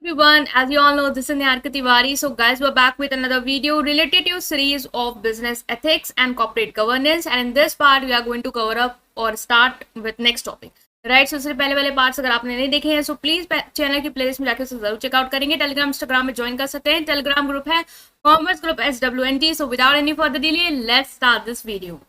Everyone, as you all know, this is Niharika Tiwari. So, guys, we're back with another video related to series of business ethics and corporate governance. And in this part, we are going to cover up or start with next topic. Right सबसे पहले वाले parts अगर आपने नहीं देखे हैं so please channel की playlist में जाकर उसे जरूर चेकआउट करेंगे। टेलीग्राम इंस्टाग्राम में ज्वाइन कर सकते हैं। टेलीग्राम ग्रुप है commerce group SWNT। So without any further delay let's start this video.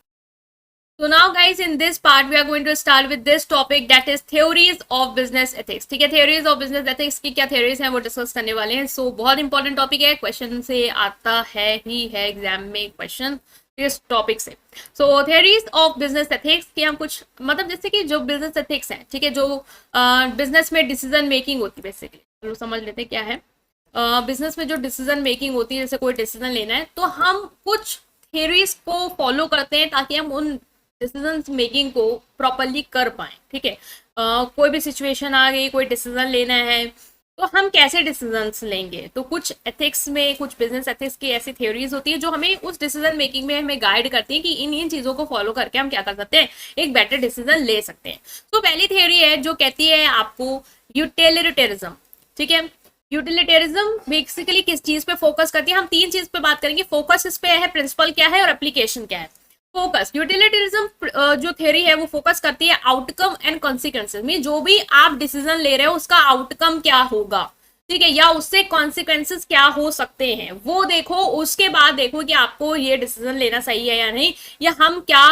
So now guys, in this part we are going to start with this topic, that is theories of business ethics। ठीक है, theories of business ethics की क्या theories हैं वो discuss करने वाले हैं। So बहुत इंपॉर्टेंट टॉपिक है, क्वेश्चन से आता है ही है एग्जाम में क्वेश्चन इस टॉपिक से। So theories of business ethics की हम कुछ मतलब जैसे कि जो business ethics है, ठीक है, जो बिजनेस में डिसीजन मेकिंग होती है बेसिकली, चलो समझ लेते हैं क्या है। बिजनेस में जो डिसीजन मेकिंग होती है, जैसे कोई डिसीजन लेना है तो हम कुछ theories को फॉलो करते हैं ताकि हम उन डिसीजन मेकिंग को प्रॉपरली कर पाए। ठीक है, कोई भी सिचुएशन आ गई, कोई डिसीजन लेना है तो हम कैसे डिसीजंस लेंगे, तो कुछ एथिक्स में, कुछ बिजनेस एथिक्स की ऐसी थ्योरीज होती है जो हमें उस डिसीजन मेकिंग में हमें गाइड करती है कि इन चीजों को फॉलो करके हम क्या कर सकते हैं, एक बेटर डिसीजन ले सकते हैं। तो पहली थ्योरी है जो कहती है आपको यूटिलिटेरिज्म। ठीक है, यूटिलिटेरिज्म बेसिकली किस चीज पे फोकस करती है, हम तीन चीज पे बात करेंगे। फोकस इस पे है, प्रिंसिपल क्या है और एप्लीकेशन क्या है। फोकस यूटिलिटरिज्म जो थ्योरी है वो फोकस करती है आउटकम एंड कॉन्सिक्वेंसेज में, जो भी आप डिसीजन ले रहे हो उसका आउटकम क्या होगा, ठीक है, या उससे कॉन्सिक्वेंसेज क्या हो सकते हैं वो देखो। उसके बाद देखो कि आपको ये डिसीजन लेना सही है या नहीं, या हम क्या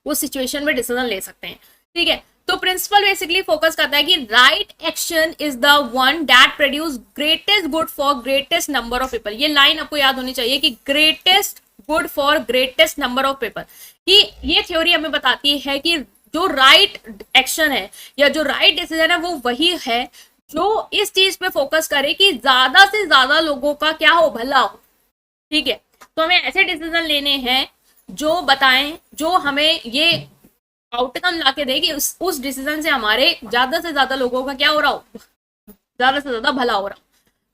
उस सिचुएशन में डिसीजन ले सकते हैं। ठीक है, तो प्रिंसिपल बेसिकली फोकस करता है कि right action is the one that produce greatest good for greatest number of people. ये लाइन आपको याद होनी चाहिए कि greatest good for greatest number of people, कि ये थ्योरी हमें बताती है कि जो राइट एक्शन है या जो राइट डिसीजन है वो वही है जो इस चीज पे फोकस करे कि ज्यादा से ज्यादा लोगों का क्या हो, भला हो। ठीक है, तो हमें ऐसे डिसीजन लेने हैं जो बताएं, जो हमें ये आउटकम लाके दे कि उस डिसीजन से हमारे ज्यादा से ज्यादा लोगों का क्या हो रहा हो, ज्यादा से ज्यादा भला हो रहा हो।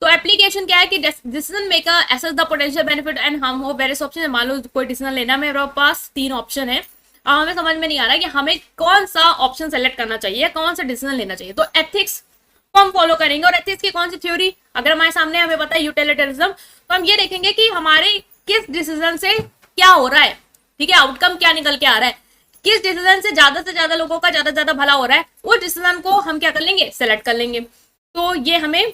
तो एप्लीकेशन क्या है कि decision maker assess the potential benefit and harm of various option. मान लो कोई डिसीजन लेना है, मेरे पास तीन ऑप्शन है, अब हमें समझ में नहीं आ रहा है कि हमें कौन सा ऑप्शन सेलेक्ट करना चाहिए, कौन सा डिसीजन लेना चाहिए। तो एथिक्स को हम फॉलो करेंगे, और एथिक्स की कौन सी थ्योरी अगर हमारे सामने हमें पता है यूटिलिटरिज्म, तो हम ये देखेंगे कि हमारे किस डिसीजन से क्या हो रहा है, ठीक है, आउटकम क्या निकल के आ रहा है, किस डिसीजन से ज्यादा लोगों का ज्यादा भला हो रहा है, उस डिसीजन को हम क्या कर लेंगे, सेलेक्ट कर लेंगे। तो ये हमें,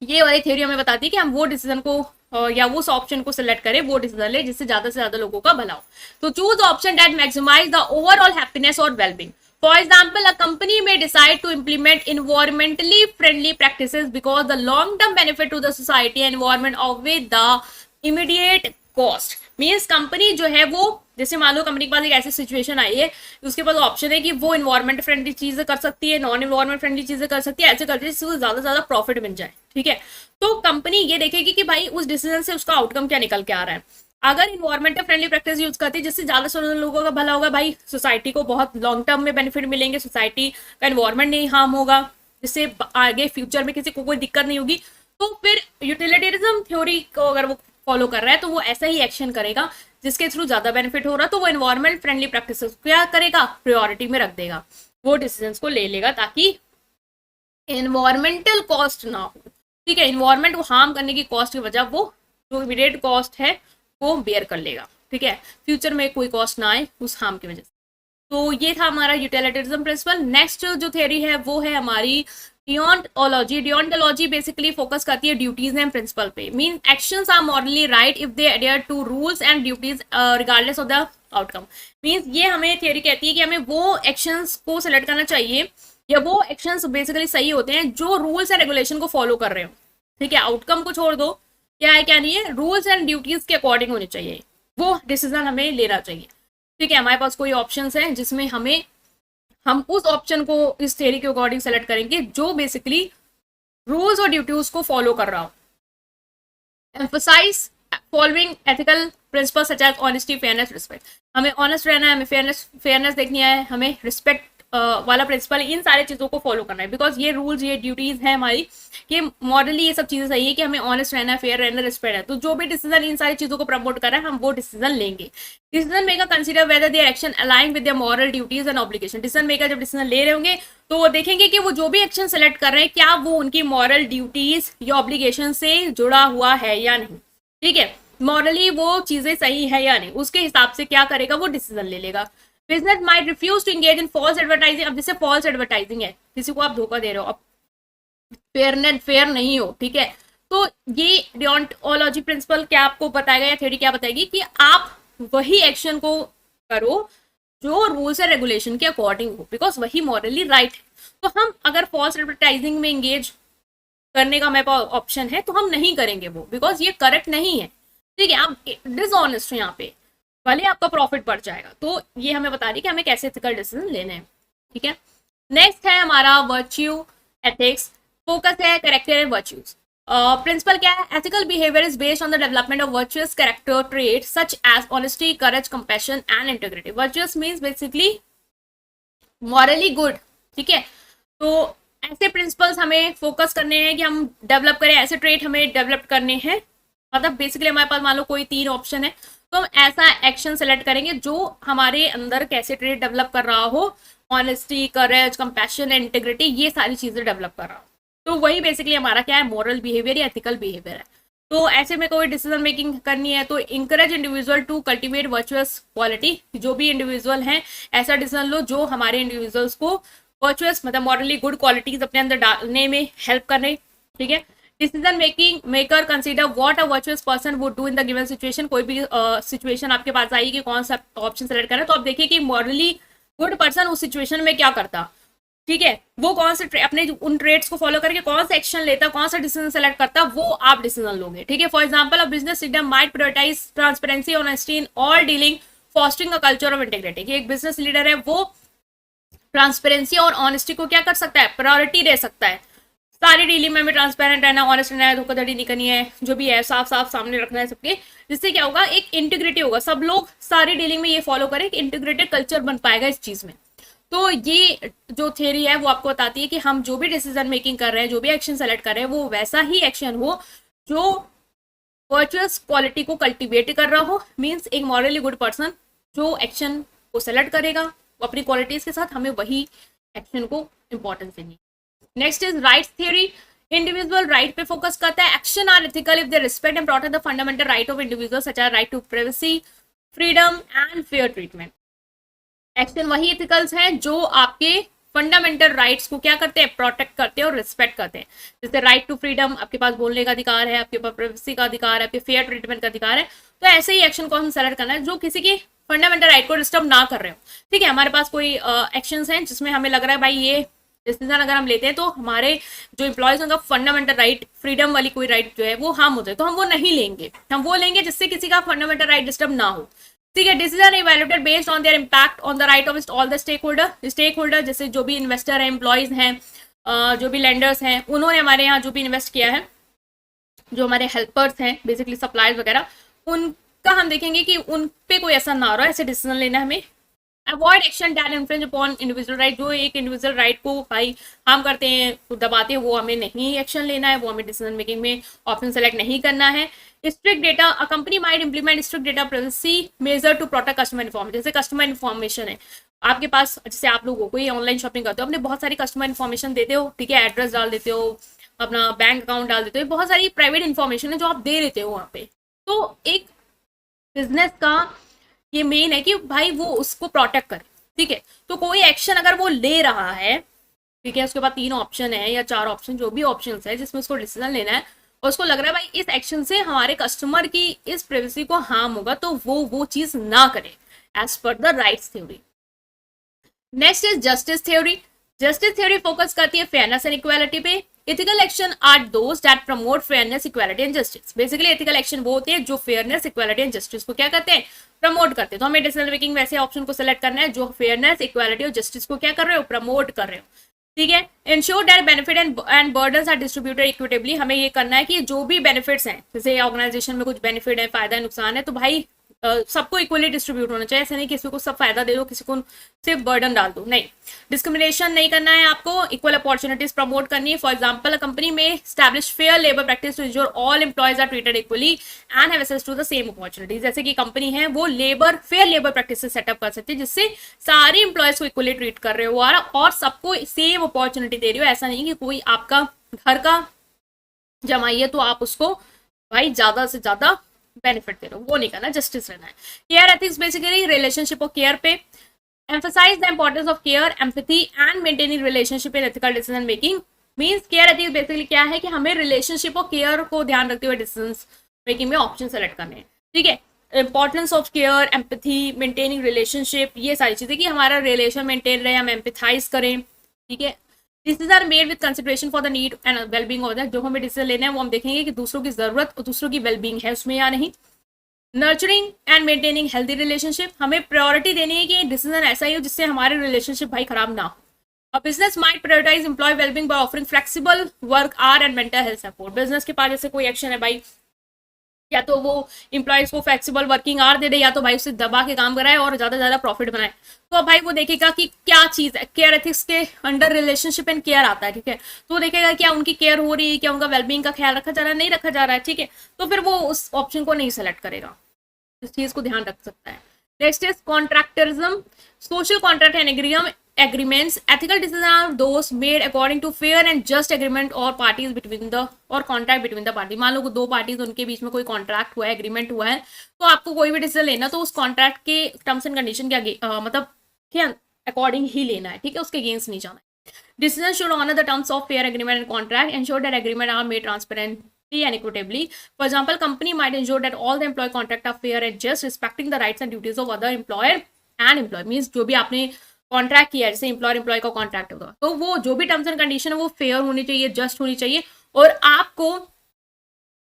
ये वाली थ्योरी हमें बताती है कि हम वो डिसीजन को या उस ऑप्शन को सिलेक्ट करें, वो डिसीजन ले जिससे ज्यादा से ज्यादा लोगों का भला हो। तो choose option that maximize the overall happiness और wellbeing. For example, a company में decide to implement environmentally friendly practices because the long term benefit to the society and environment outweighs the immediate cost. Means company जो है वो, जैसे मान लो company के पास एक ऐसी सिचुएशन आई है, उसके पास ऑप्शन है कि वो इन्वायरमेंट फ्रेंडली चीजें कर सकती है, नॉन इन्वायरमेंट फ्रेंडली चीजें कर सकती है, ऐसे करके जिससे ज्यादा से ज्यादा प्रॉफिट मिल जाए। ठीक है, तो कंपनी ये देखेगी कि भाई उस डिसीजन से उसका आउटकम क्या निकल के आ रहा है। अगर इन्वायरमेंटल फ्रेंडली प्रैक्टिस यूज करती है जिससे ज्यादा से ज्यादा लोगों का भला होगा, भाई सोसाइटी को बहुत लॉन्ग टर्म में बेनिफिट मिलेंगे, सोसाइटी का इन्वायरमेंट नहीं हार्म होगा, जिससे आगे फ्यूचर में किसी को कोई दिक्कत नहीं होगी, तो फिर यूटिलिटेरिज्म थ्योरी को अगर वो फॉलो कर रहा है तो वो ऐसा ही एक्शन करेगा जिसके थ्रू ज्यादा बेनिफिट हो रहा है, तो वो एनवायरमेंट फ्रेंडली प्रैक्टिस क्या करेगा, प्रायोरिटी में रख देगा, वो डिसीजंस को ले लेगा ताकि एनवायरमेंटल कॉस्ट ना हो। ठीक है, एनवायरमेंट को हार्म करने की कॉस्ट की वजह वो जो इमीडिएट कॉस्ट है वो बेयर कर लेगा। ठीक है, फ्यूचर में कोई कॉस्ट ना आए उस हार्म की वजह से। तो ये था हमारा यूटिलिटरिज्म प्रिंसिपल। नेक्स्ट जो थ्योरी है वो है हमारी डियोंटोलॉजी। डियोंटोलॉजी बेसिकली फोकस करती है ड्यूटीज एंड प्रिंसिपल पे। Mean actions are morally right if they adhere to rules and duties regardless of the outcome. Means ये हमें थ्योरी कहती है कि हमें वो एक्शंस को सिलेक्ट करना चाहिए, या वो एक्शंस बेसिकली सही होते हैं जो रूल्स एंड रेगुलेशन को फॉलो कर रहे हो। ठीक है, आउटकम को छोड़ दो, क्या है क्या नहीं है, रूल्स एंड ड्यूटीज के अकॉर्डिंग होने चाहिए, वो डिसीजन हमें लेना चाहिए। ठीक है, हमारे पास कोई ऑप्शंस हैं जिसमें हम उस ऑप्शन को इस थ्योरी के अकॉर्डिंग सेलेक्ट करेंगे जो बेसिकली रूल्स और ड्यूटीज को फॉलो कर रहा हो। Emphasise following ethical principles such as honesty, fairness, respect. हमें ऑनेस्ट रहना है, हमें फेयरनेस देखनी है, हमें रिस्पेक्ट वाला प्रिंसिपल, इन सारे चीजों को फॉलो करना है, बिकॉज ये रूल्स, ये ड्यूटीज है हमारी कि मॉरली ये सब चीजें सही है कि हमें ऑनेस्ट रहना है, फेयर रहना, रिस्पेक्ट है। तो जो भी डिसीजन इन सारी चीजों को प्रमोट कर रहा है, हम वो डिसीजन लेंगे। Decision maker consider whether their action align with their moral duties and obligation. Decision maker जब डिसीजन ले रहे होंगे तो वो देखेंगे कि वो जो भी एक्शन सेलेक्ट कर रहे हैं क्या वो उनकी मॉरल ड्यूटीज या ऑब्लिगेशन से जुड़ा हुआ है या नहीं। ठीक है, मॉरली वो चीजें सही है या नहीं, उसके हिसाब से क्या करेगा, वो डिसीजन ले लेगा। Business might refuse to engage in false advertising. अब जैसे फॉल्स एडवर्टाइजिंग है, किसी को आप धोखा दे रहे हो, अब फेयर नहीं हो, ठीक है, तो ये डियोंटोलॉजी प्रिंसिपल क्या आपको बताएगा या थ्योरी क्या बताएगी कि आप वही एक्शन को करो जो रूल्स एंड रेगुलेशन के अकॉर्डिंग हो, बिकॉज वही मॉरली राइट है। तो हम अगर फॉल्स एडवर्टाइजिंग में एंगेज करने का हमारे पास ऑप्शन है तो हम नहीं करेंगे वो, बिकॉज ये करेक्ट नहीं है। ठीक है, आप डिसऑनेस्ट हो यहाँ पे, भले आपका प्रॉफिट बढ़ जाएगा। तो ये हमें बता रही कि हमें कैसे एथिकल डिसीजन लेने हैं। ठीक है, नेक्स्ट है हमारा वर्च्यू एथिक्स, फोकस है कैरेक्टर एंड वर्च्यूज। प्रिंसिपल क्या है, ethical behaviour is based on the development of virtuous character trait such as honesty, courage, compassion and integrity. Virtuous means basically morally good. ठीक है, तो ऐसे principles हमें focus करने हैं कि हम डेवलप करें, ऐसे ट्रेट हमें डेवलप करने हैं। मतलब बेसिकली हमारे पास मान लो कोई 3 ऑप्शन है, तो हम ऐसा एक्शन सेलेक्ट करेंगे जो हमारे अंदर कैसे ट्रेट डेवलप कर रहा हो, honesty, courage, compassion and integrity, ये सारी चीजें डेवलप कर रहा हो। तो वही बेसिकली हमारा क्या है, मॉरल बिहेवियर या एथिकल बिहेवियर है। तो ऐसे में कोई डिसीजन मेकिंग करनी है तो encourage individual to cultivate virtuous quality. जो भी इंडिविजुअल हैं ऐसा डिसीजन लो जो हमारे इंडिविजुअल्स को वर्चुअस मतलब मॉरली गुड क्वालिटीज अपने अंदर डालने में हेल्प कर रहे। ठीक है, decision making maker consider what a virtuous person would do in the given situation. कोई भी सिचुएशन आपके पास आई कि कौन सा ऑप्शन सेलेक्ट करना है, तो आप देखिए कि मॉरली गुड पर्सन उस सिचुएशन में क्या करता। ठीक है, वो कौन से अपने उन ट्रेड्स को फॉलो करके कौन सा एक्शन लेता, कौन सा डिसीजन सेलेक्ट करता, वो आप डिसीजन लोगे। ठीक है, for example a business leader might prioritise transparency, honesty in all dealing, fostering a culture of integrity. कि एक बिजनेस लीडर है वो ट्रांसपेरेंसी और ऑनेस्टी को क्या कर सकता है, प्रायोरिटी दे सकता है। सारी डीलिंग में ट्रांसपेरेंट रहना, ऑनेस्ट रहना है, धोखाधड़ी नहीं करनी है, जो भी है साफ साफ सामने रखना है सबके, जिससे क्या होगा, एक इंटीग्रिटी होगा। सब लोग सारी डीलिंग में ये फॉलो करें, इंटीग्रेटेड कल्चर बन पाएगा इस चीज में। तो ये जो थ्योरी है वो आपको बताती है कि हम जो भी डिसीजन मेकिंग कर रहे हैं, जो भी एक्शन सेलेक्ट कर रहे हैं, वो वैसा ही एक्शन हो जो वर्चुअस क्वालिटी को कल्टिवेट कर रहा हो। मीन्स एक मॉरली गुड पर्सन जो एक्शन को सेलेक्ट करेगा वो अपनी क्वालिटीज के साथ हमें वही एक्शन को इंपॉर्टेंस देनी। Next is rights theory. Individual right पे फोकस करता है। Action are ethical if they respect and protect the fundamental right of individual such as right to privacy, freedom and fair treatment. Action वही ethicals हैं जो आपके fundamental rights को क्या करते हैं, प्रोटेक्ट करते हैं और रिस्पेक्ट करते हैं। जैसे राइट टू फ्रीडम, आपके पास बोलने का अधिकार है, आपके पास प्राइवेसी का अधिकार है, आपके फेयर ट्रीटमेंट का अधिकार है। तो ऐसे ही एक्शन को हम सेलेक्ट करना है जो किसी की फंडामेंटल राइट को डिस्टर्ब ना कर रहे हो। ठीक है, हमारे पास कोई एक्शंस हैं जिसमें हमें लग रहा है भाई ये डिसीजन अगर हम लेते हैं तो हमारे जो एम्प्लॉयज उनका फंडामेंटल राइट, फ्रीडम वाली कोई राइट जो है वो हार्म होता है, तो हम वो नहीं लेंगे। हम वो लेंगे जिससे किसी का फंडामेंटल राइट डिस्टर्ब ना हो। ठीक है, decision evaluated based on their impact on the right of all the stakeholder. जैसे जो भी इन्वेस्टर है, एम्प्लॉयज हैं, जो भी लेंडर्स हैं, उन्होंने हमारे यहाँ जो भी इन्वेस्ट किया है, जो हमारे हेल्पर्स हैं बेसिकली सप्लायर्स वगैरह, उनका हम देखेंगे कि उन पे कोई ऐसा ना हो रहा है, ऐसे डिसीजन लेना हमें। Avoid action that infringe upon individual right. जो एक इंडिविजुअल राइट को भाई हम करते हैं, दबाते हैं, वो हमें नहीं एक्शन लेना है, वो हमें डिसीजन मेकिंग में ऑप्शन सेलेक्ट नहीं करना है। Strict data, a company might implement strict data privacy measure to protect customer information. जैसे कस्टमर इन्फॉर्मेशन है आपके पास, जैसे आप लोगों को ये ऑनलाइन शॉपिंग करते हो, अपने बहुत सारी कस्टमर इन्फॉर्मेशन देते हो। ठीक है, एड्रेस डाल देते हो, अपना बैंक अकाउंट डाल देते हो, बहुत सारी प्राइवेट इन्फॉर्मेशन है जो आप दे देते हो वहाँ पे। तो एक बिजनेस का ये मेन है कि भाई वो उसको प्रोटेक्ट करे। ठीक है, तो कोई एक्शन अगर वो ले रहा है, ठीक है, उसके बाद 3 ऑप्शन है या 4 ऑप्शन, जो भी ऑप्शन है जिसमें उसको डिसीजन लेना है, और उसको लग रहा है भाई इस एक्शन से हमारे कस्टमर की इस प्राइवेसी को हार्म होगा, तो वो चीज ना करे as per the rights theory. Next is justice theory. Justice theory focus करती है फेयरनेस एंड इक्वालिटी पे। Ethical action are those that promote fairness, equality and justice. Basically ethical action वो होते हैं जो फेयरनेस, इक्वालिटी एंड जस्टिस को क्या करते हैं, प्रमोट करते हैं। तो हमें डिसीजन मेकिंग वैसे ऑप्शन को सेलेक्ट करना है जो फेयरनेस, इक्वालिटी और जस्टिस को क्या कर रहे हो, प्रमोट कर रहे हो। ठीक है, ensure that benefit and burdens are distributed equitably. हमें ये करना है कि जो भी बेनिफिट्स हैं, जैसे ऑर्गेनाइजेशन में कुछ बेनिफिट है, फायदा नुकसान है, तो भाई सबको इक्वली डिस्ट्रीब्यूट होना चाहिए। ऐसा नहीं किसी को सब फायदा दे दो, किसी को सिर्फ बर्डन डाल दो, नहीं। डिस्क्रिमिनेशन नहीं करना है आपको, इक्वल अपॉर्चुनिटीज प्रमोट करनी है। फॉर एग्जाम्पल, कंपनी में establish fair labour practice to ensure all employees are treated equally and have access to the same opportunities. जैसे कि कंपनी है वो फेयर लेबर प्रैक्टिस सेटअप कर सकती है, जिससे सारे एम्प्लॉयज को इक्वली ट्रीट कर रहे हो और सबको सेम अपॉर्चुनिटी दे रही हो। ऐसा नहीं कि कोई आपका घर का जमाई है तो आप उसको भाई ज्यादा से ज्यादा बेनिफिट दे रहे हो, वो नहीं करना, जस्टिस रहना है। केयर एथिक्स बेसिकली रिलेशनशिप और केयर पे emphasize the importance of care, empathy and maintaining relationship in ethical decision making। Means care ethics basically क्या है कि हमें रिलेशनशिप और केयर को ध्यान रखते हुए डिसीजन मेकिंग में ऑप्शन सेलेक्ट करने हैं, ठीक है। Importance of care, empathy, maintaining relationship, ये सारी चीजें कि हमारा रिलेशन मेंटेन रहे, हम एम्पैथाइज करें, ठीक है। Decision are made with consideration for the need and wellbeing of that. जो हमें डिसीजन लेना है वो हम देखेंगे कि दूसरों की जरूरत और दूसरों की वेलबींग है उसमें या नहीं। Nurturing and maintaining healthy relationship, हमें प्रायोरिटी देनी है कि डिसीजन ऐसा ही हो जिससे हमारे रिलेशनशिप भाई खराब ना हो। A business might prioritize employee well-being by offering flexible work hour and mental health support। Business के पास जैसे कोई एक्शन है भाई, या तो वो एम्प्लॉयज को फ्लेक्सिबल वर्किंग आवर दे दे, या तो भाई उससे दबा के काम कराए और ज्यादा ज्यादा प्रॉफिट बनाए। तो अब भाई वो देखेगा कि क्या चीज है, केयर एथिक्स के अंडर रिलेशनशिप एंड केयर आता है, ठीक है। तो वो देखेगा क्या उनकी केयर हो रही है, क्या उनका वेलबींग का ख्याल रखा जा रहा है, नहीं रखा जा रहा है, ठीक है। तो फिर वो उस ऑप्शन को नहीं सेलेक्ट करेगा, इस चीज को ध्यान रख सकता है। Next is contractarianism, social contract and agreements। Ethical decisions are those made according to fair and just agreement or parties between the or contract between the party। मान लो दो पार्टीज, उनके बीच में कोई कॉन्ट्रैक्ट हुआ है, एग्रीमेंट हुआ है, तो आपको कोई भी डिसीजन लेना तो उस कॉन्ट्रैक्ट के टर्म्स एंड कंडीशन के मतलब के अकॉर्डिंग ही लेना है, ठीक है, उसके अगेंस्ट नहीं जाना है। Decision should honour the terms of fair agreement and contract, ensure that agreement are made transparently and equitably। For example, company might ensure that all the employee contract are fair and just, respecting the rights and duties of other employer and employee। Means जो भी आपने contract किया है, जैसे employ का contract होगा, तो वो जो भी टर्म्स एंड कंडीशन है वो फेयर होनी चाहिए, जस्ट होनी चाहिए, और आपको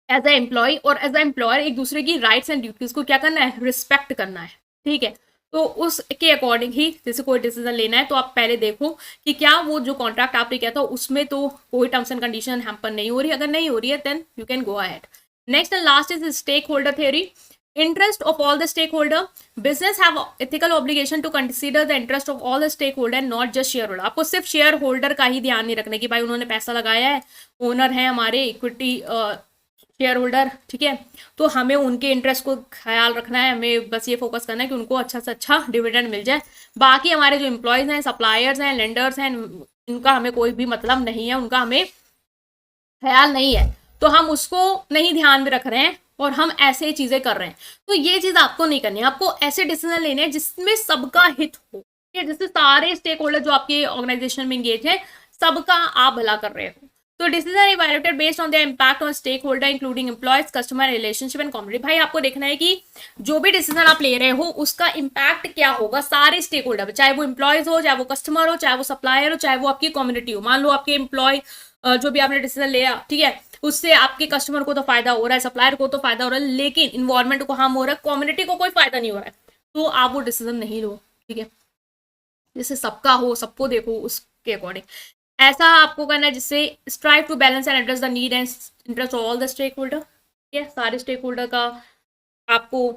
एज ए एम्प्लॉय और एज ए एम्प्लॉयर एक दूसरे की राइट्स एंड ड्यूटीज को क्या करना है, रिस्पेक्ट करना है, ठीक है। तो उसके अकॉर्डिंग ही जैसे कोई डिसीजन लेना है तो आप पहले देखो कि क्या वो जो कॉन्ट्रैक्ट आपने किया था उसमें तो कोई टर्म्स एंड कंडीशन हैम्पर नहीं हो रही। अगर नहीं हो रही है then you can go ahead. Next and last is stakeholder theory. Interest of all the stakeholder, business have ethical obligation to consider the interest of all the stakeholder and not just shareholder। आपको सिर्फ share holder का ही ध्यान नहीं रखना कि भाई उन्होंने पैसा लगाया है, ओनर है हमारे, इक्विटी शेयर होल्डर, ठीक है, तो हमें उनके इंटरेस्ट को ख्याल रखना है, हमें बस ये फोकस करना है कि उनको अच्छा से अच्छा डिविडेंड मिल जाए। बाकी हमारे जो एम्प्लॉयज हैं, सप्लायर्स हैं, लेंडर्स हैं, इनका हमें कोई भी मतलब नहीं है, उनका हमें ख्याल नहीं है, तो हम उसको नहीं ध्यान में रख रहे हैं और हम ऐसे चीजें कर रहे हैं। तो ये चीज आपको नहीं करनी है, आपको ऐसे डिसीजन लेने हैं जिसमें सबका हित हो, जिससे सारे स्टेक होल्डर जो आपके ऑर्गेनाइजेशन में इंगेज है सबका आप भला कर रहे हो। तो decision evaluated based on the impact on stakeholder including employees, customer relationship and community. भाई आपको देखना है कि जो भी डिसीजन आप ले रहे हो उसका इम्पैक्ट क्या होगा सारे स्टेक होल्डर, चाहे वो एम्प्लॉयज हो, चाहे वो कस्टमर हो, चाहे वो सप्लायर हो, चाहे वो आपकी कम्युनिटी हो। मान लो आपके एम्प्लॉय जो भी आपने डिसीजन लिया, ठीक है, उससे आपके कस्टमर को तो फायदा हो रहा है, सप्लायर को तो फायदा हो रहा है, लेकिन इन्वायरमेंट को हार्म हो रहा है, कम्युनिटी को कोई फायदा नहीं हो रहा है, तो आप वो डिसीजन नहीं लो, ठीक है। जिससे सबका हो, सबको देखो उसके अकॉर्डिंग ऐसा आपको करना है, जिससे strive to balance and address the need and interest of all the stakeholder. ठीक है, सारे स्टेक होल्डर का आपको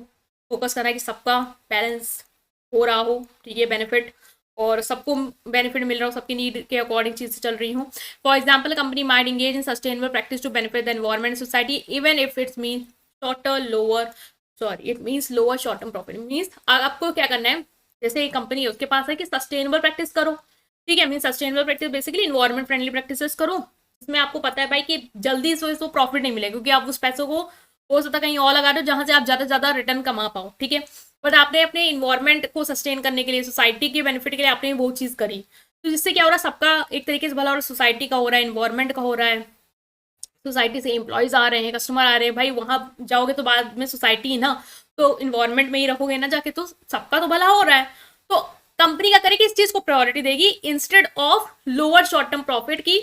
फोकस करना है कि सबका बैलेंस हो रहा हो, ठीक है, बेनिफिट, और सबको बेनिफिट मिल रहा हो, सबकी नीड के अकॉर्डिंग चीजें चल रही हूँ। For example, company might engage in sustainable practice to benefit the environment and society even if it's mean lower short term profit. Means आपको क्या करना है, जैसे एक कंपनी है उसके पास है कि सस्टेनेबल प्रैक्टिस करो, ठीक है, mean sustainable practice basically environment friendly practices करो, इसमें आपको पता है भाई कि जल्दी से इसको प्रॉफिट नहीं मिलेगा, क्योंकि आप उस पैसों को हो सकता है कहीं और लगा दो जहां से आप ज्यादा से ज्यादा रिटर्न कमा पाओ, ठीक है। बट आपने अपने इन्वायरमेंट को सस्टेन करने के लिए, सोसाइटी के बेनिफिट के लिए आपने वो चीज करी, तो जिससे क्या हो रहा है, सबका एक तरीके से भला हो रहा है, सोसाइटी का हो रहा है, इन्वायरमेंट का हो रहा है, सोसाइटी से एम्प्लॉयज आ रहे हैं, कस्टमर आ रहे हैं, भाई वहां जाओगे तो बाद में सोसाइटी है ना, तो इन्वायरमेंट में ही रखोगे ना जाके, तो सबका तो भला हो रहा है। तो कंपनी क्या करेगी, इस चीज को प्रायोरिटी देगी instead of lower short term profit की,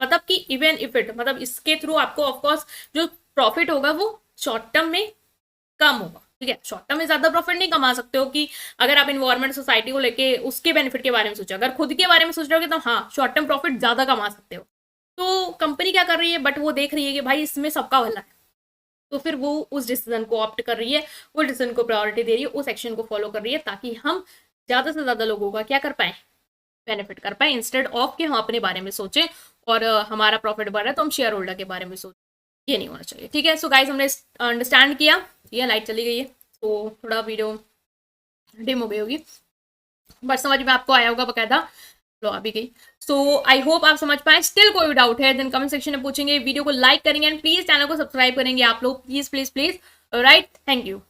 मतलब कि इवन इफ इट, मतलब इसके थ्रू आपको ऑफकोर्स जो प्रॉफिट होगा वो शॉर्ट टर्म में कम होगा, ठीक है। शॉर्ट टर्म में ज्यादा प्रॉफिट नहीं कमा सकते हो कि अगर आप इन्वायरमेंट सोसाइटी को लेके उसके बेनिफिट के बारे में सोचो, अगर खुद के बारे में सोच रहे हो तो हाँ शॉर्ट टर्म प्रॉफिट ज्यादा कमा सकते हो। तो कंपनी क्या कर रही है, बट वो देख रही है कि भाई इसमें सबका भला है, तो फिर वो उस डिसीजन को ऑप्ट कर रही है, वो डिसीजन को प्रायोरिटी दे रही है, उस एक्शन को फॉलो कर रही है, ताकि हम ज़्यादा से ज़्यादा लोगों का क्या कर पाएँ, बेनिफिट कर पाए, इंस्टेड ऑफ कि हम अपने बारे में सोचें और हमारा प्रॉफिट बढ़ रहा है तो हम शेयर होल्डर के बारे में सोचें। ये नहीं होना चाहिए, ठीक है। सो गाइज हमने अंडरस्टैंड किया, ये लाइट चली गई है तो थोड़ा वीडियो डिम हो गई होगी, बट समझ में आपको आया होगा बकायदा। लो अभी गई। सो आई होप आप समझ पाए। स्टिल कोई डाउट है देन कमेंट सेक्शन में पूछेंगे, वीडियो को लाइक करेंगे एंड प्लीज चैनल को सब्सक्राइब करेंगे आप लोग, please please please. Right, thank you.